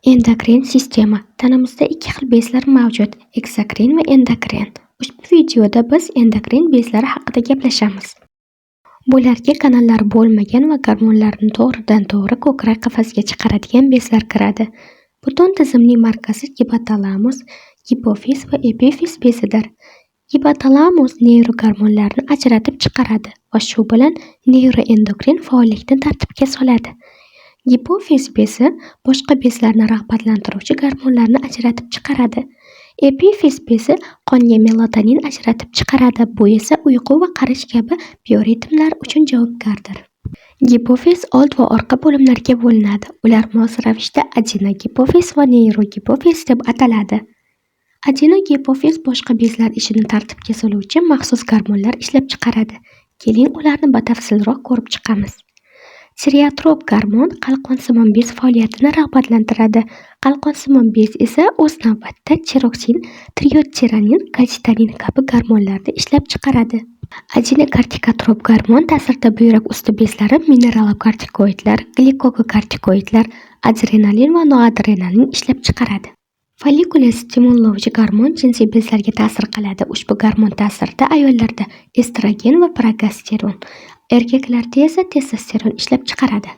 Endokrin sistema. Tanamizda ikki xil bezlar mavjud: ekzokrin va endokrin. Ushbu videoda biz endokrin bezlari haqida gaplashamiz. Bularga kanallar bo'lmagan va gormonlarni to'g'ridan-to'g'ri ko'krak qafasiga chiqaradigan bezlar kiradi. Butun tizimning markazi gipotalamus, gipofiz va epifiz bezidir. Gipotalamus neyrogormonlarni ajratib chiqaradi va shu bilan neyroendokrin faollikni tartibga soladi. Gipofiz bezi boshqa bezlarni rag'batlantiruvchi gormonlarni ajratib chiqaradi. Epifiz bezi qonga melatonin ajratib chiqaradi. Bu esa uyqu va qarish kabi bioritmlar uchun javobgardir. Gipofiz old va orqa bo'limlarga bo'linadi. Ular mos ravishda adenogipofiz va neyrogipofiz deb ataladi. Adenogipofiz boshqa bezlar ishini tartibga soluvchi maxsus gormonlar ishlab chiqaradi. Keling, ularni batafsilroq ko'rib chiqamiz. Tireotrop gormon qalqonsimon bez faoliyatini rag'batlantiradi. Qalqonsimon bez esa o'z navbatida tiroksin, triiodtiranin, kalsitonin kabi gormonlarni ishlab chiqaradi. Adenokortikotrop gormon ta'sirida buyrak usti bezlari mineralokortikoidlar, glikokortikoidlar, adrenalin va noadrenalin ishlab chiqaradi. Follikula stimullovchi gormon jinsiy bezlarga ta'sir qiladi. Ushbu gormon ta'sirida ayollarda estrogen va progesteron, erkaklarda esa testosteron ishlab chiqaradi.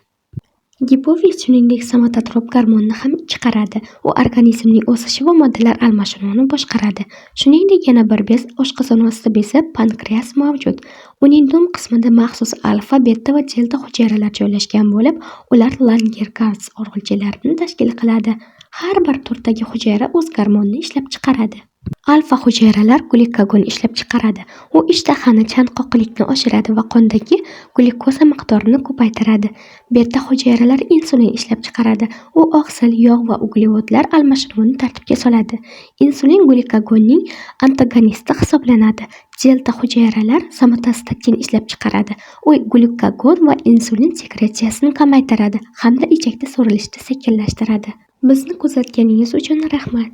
Gipofiz shuningdek somatotrop gormonni ham chiqaradi. U organizmning o'sishi va moddalar almashinuvini boshqaradi. Shuningdek, yana bir bez, oshqozon osti bezi pankreas mavjud. Uning dum qismida maxsus alfa, beta va delta hujayralar joylashgan bo'lib, ular Langerhans o'rg'ilchalarini tashkil qiladi. Har bir turdagi hujayra o'z gormonini ishlab chiqaradi. Alfa hujayralar glikagon ishlab chiqaradi. U ishtahani, chanqoqlikni oshiradi va qondagi glyukoza miqdorini ko'paytiradi. Beta hujayralar insulin ishlab chiqaradi. U oqsil, yog' va uglevodlar almashinuvini tartibga soladi. Insulin glikagonning antagonisti hisoblanadi. Delta hujayralar somatostatin ishlab chiqaradi. U glyukagon va insulin sekretsiyasini kamaytiradi hamda ichakda so'rilishni sekinlashtiradi. Bizni kuzatganingiz uchun rahmat.